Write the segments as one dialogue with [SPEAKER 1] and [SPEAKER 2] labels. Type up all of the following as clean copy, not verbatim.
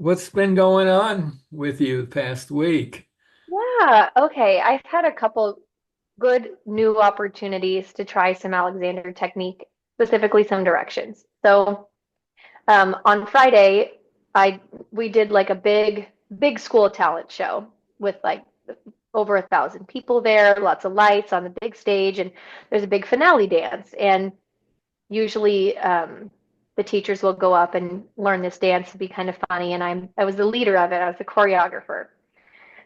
[SPEAKER 1] What's been going on with you the past week?
[SPEAKER 2] Yeah, okay. I've had a couple good new opportunities to try some Alexander technique, specifically some directions. On Friday, I we did like a big school talent show with like over 1,000 people there, lots of lights on the big stage, and there's a big finale dance. And usually, the teachers will go up and learn this dance to be kind of funny. And I was the leader of it. I was the choreographer.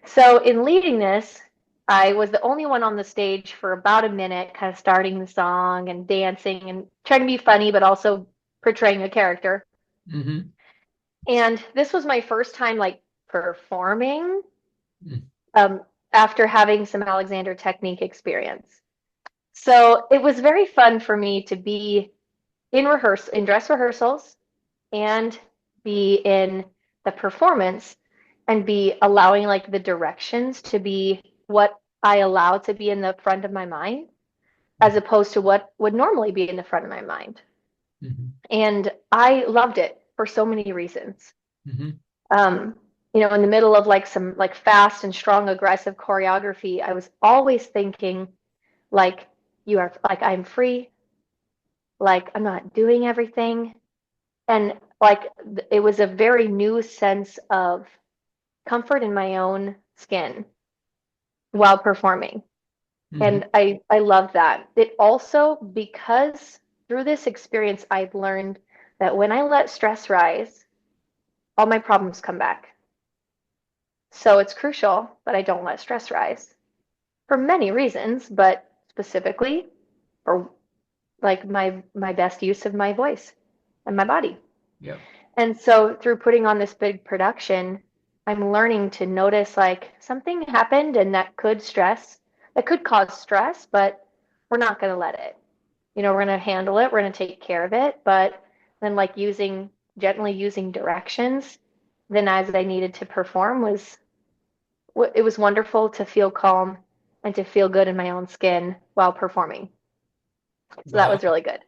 [SPEAKER 2] So in leading this, I was the only one on the stage for about a minute, kind of starting the song and dancing and trying to be funny, but also portraying a character.
[SPEAKER 1] Hmm.
[SPEAKER 2] And this was my first time like performing um, after having some Alexander Technique experience. So it was very fun for me to be in dress rehearsals and be in the performance and be allowing like the directions to be what I allow to be in the front of my mind as opposed to what would normally be in the front of my mind.
[SPEAKER 1] Hmm.
[SPEAKER 2] And I loved it for so many reasons.
[SPEAKER 1] Hmm.
[SPEAKER 2] Um, in the middle of like some like fast and strong aggressive choreography, I was always thinking like you are like I'm free, like I'm not doing everything. And like it was a very new sense of comfort in my own skin while performing.
[SPEAKER 1] Hmm.
[SPEAKER 2] And I love that. It also, because through this experience, I've learned that when I let stress rise, all my problems come back. So it's crucial that I don't let stress rise for many reasons, but specifically for like my best use of my voice and my body.
[SPEAKER 1] Yep.
[SPEAKER 2] And so through putting on this big production, I'm learning to notice like something happened and that could cause stress, but we're not going to let it. We're going to handle it, we're going to take care of it, but then like gently using directions then as I needed to perform it was wonderful to feel calm and to feel good in my own skin while performing. So that
[SPEAKER 1] Wow.
[SPEAKER 2] was really good.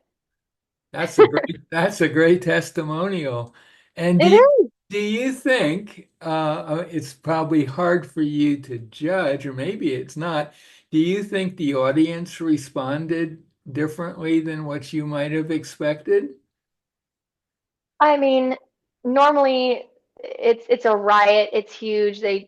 [SPEAKER 1] That's a great testimonial. And
[SPEAKER 2] It is.
[SPEAKER 1] do you think it's probably hard for you to judge, or maybe it's not. Do you think the audience responded differently than what you might have expected?
[SPEAKER 2] I mean, normally it's a riot. It's huge. They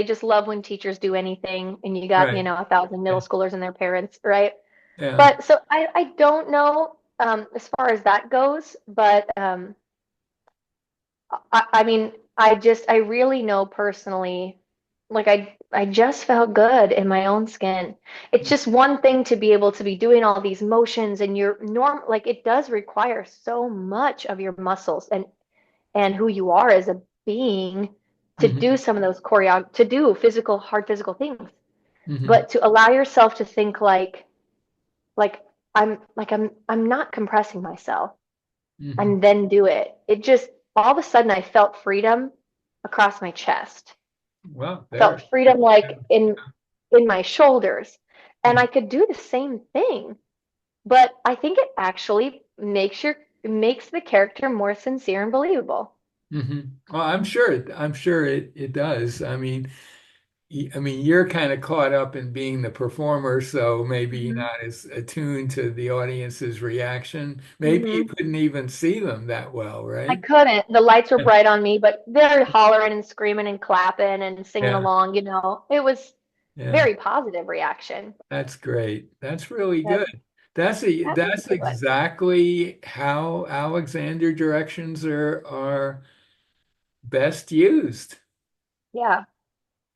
[SPEAKER 2] just love when teachers do anything, and you got,
[SPEAKER 1] Right.
[SPEAKER 2] 1,000 middle
[SPEAKER 1] Yeah.
[SPEAKER 2] schoolers and their parents, right?
[SPEAKER 1] Yeah.
[SPEAKER 2] But so I don't know as far as that goes, but I mean, I really know personally, like I just felt good in my own skin. It's just one thing to be able to be doing all these motions and like it does require so much of your muscles and who you are as a being to do
[SPEAKER 1] Hmm.
[SPEAKER 2] some of those to do hard physical things.
[SPEAKER 1] Hmm.
[SPEAKER 2] But to allow yourself to think like I'm not compressing myself
[SPEAKER 1] Hmm.
[SPEAKER 2] and then do it. It just all of a sudden I felt freedom across my chest.
[SPEAKER 1] Well,
[SPEAKER 2] I felt
[SPEAKER 1] there.
[SPEAKER 2] freedom like in my shoulders. And I could do the same thing, but I think it actually makes the character more sincere and believable.
[SPEAKER 1] Hmm. Well, I'm sure it does. I mean, you're kind of caught up in being the performer, so maybe you're
[SPEAKER 2] Hmm.
[SPEAKER 1] not as attuned to the audience's reaction. Maybe you
[SPEAKER 2] Hmm.
[SPEAKER 1] couldn't even see them that well,
[SPEAKER 2] I
[SPEAKER 1] right?
[SPEAKER 2] couldn't. The lights were
[SPEAKER 1] Yeah.
[SPEAKER 2] bright on me, but they're hollering and screaming and clapping and singing
[SPEAKER 1] Yeah.
[SPEAKER 2] along. It was
[SPEAKER 1] Yeah.
[SPEAKER 2] very positive reaction.
[SPEAKER 1] That's great. That's really
[SPEAKER 2] Yep.
[SPEAKER 1] good. That's
[SPEAKER 2] Absolutely was.
[SPEAKER 1] exactly how Alexander directions are best used
[SPEAKER 2] Yeah.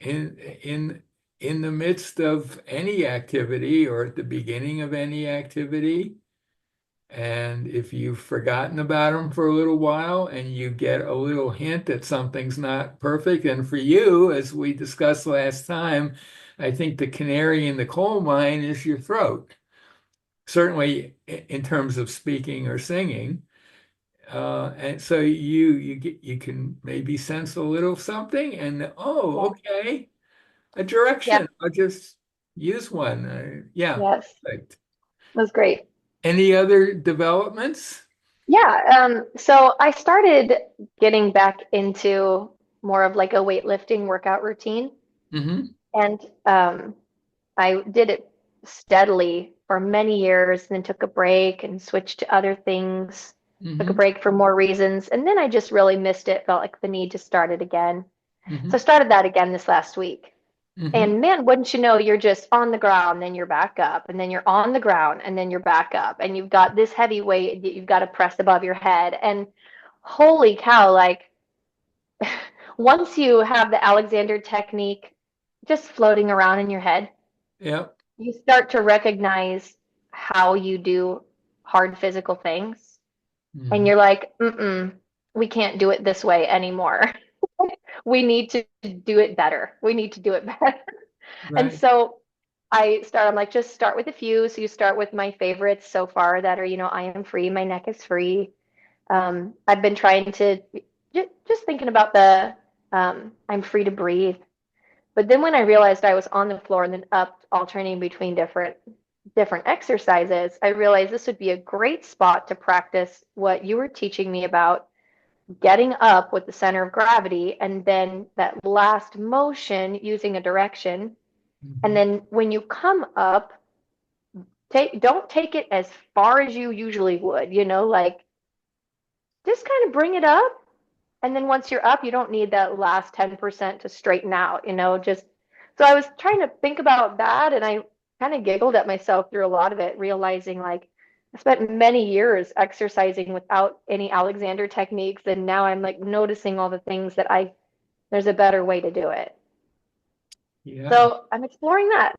[SPEAKER 1] in in in the midst of any activity or at the beginning of any activity. And if you've forgotten about them for a little while and you get a little hint that something's not perfect, and for you, as we discussed last time, I think the canary in the coal mine is your throat. Certainly in terms of speaking or singing. And so you can maybe sense a little something and oh,
[SPEAKER 2] Yeah.
[SPEAKER 1] okay, a direction.
[SPEAKER 2] Yep.
[SPEAKER 1] I'll just use one. Yeah,
[SPEAKER 2] Yes.
[SPEAKER 1] perfect.
[SPEAKER 2] It was great.
[SPEAKER 1] Any other developments?
[SPEAKER 2] Yeah. So I started getting back into more of like a weightlifting workout routine.
[SPEAKER 1] Hmm.
[SPEAKER 2] And I did it steadily for many years, and then took a break and switched to other things, took a
[SPEAKER 1] Hmm.
[SPEAKER 2] break for more reasons. And then I just really missed it, felt like the need to start it again. So I
[SPEAKER 1] Hmm.
[SPEAKER 2] started that again this last week.
[SPEAKER 1] Hmm.
[SPEAKER 2] And man, wouldn't you know, you're just on the ground, then you're back up, and then you're on the ground, and then you're back up, and you've got this heavy weight that you've got to press above your head. And holy cow, like once you have the Alexander technique just floating around in your head,
[SPEAKER 1] Yep.
[SPEAKER 2] you start to recognize how you do hard physical things. And
[SPEAKER 1] Hmm.
[SPEAKER 2] you're like, we can't do it this way anymore. We need to do it better. We need to do it better. And
[SPEAKER 1] Right.
[SPEAKER 2] so I'm like, just start with a few. So you start with my favorites so far that are, I am free, my neck is free. I've been trying to just thinking about the I'm free to breathe. But then when I realized I was on the floor and then up alternating between different exercises, I realized this would be a great spot to practice what you were teaching me about getting up with the center of gravity and then that last motion using a direction. And
[SPEAKER 1] Hmm.
[SPEAKER 2] then when you come up, don't take it as far as you usually would, like just kind of bring it up. And then once you're up, you don't need that last 10% to straighten out, just so I was trying to think about that and I kind of giggled at myself through a lot of it, realizing like I spent many years exercising without any Alexander techniques, and now I'm like noticing all the things that there's a better way to do it.
[SPEAKER 1] Yeah.
[SPEAKER 2] So I'm exploring that.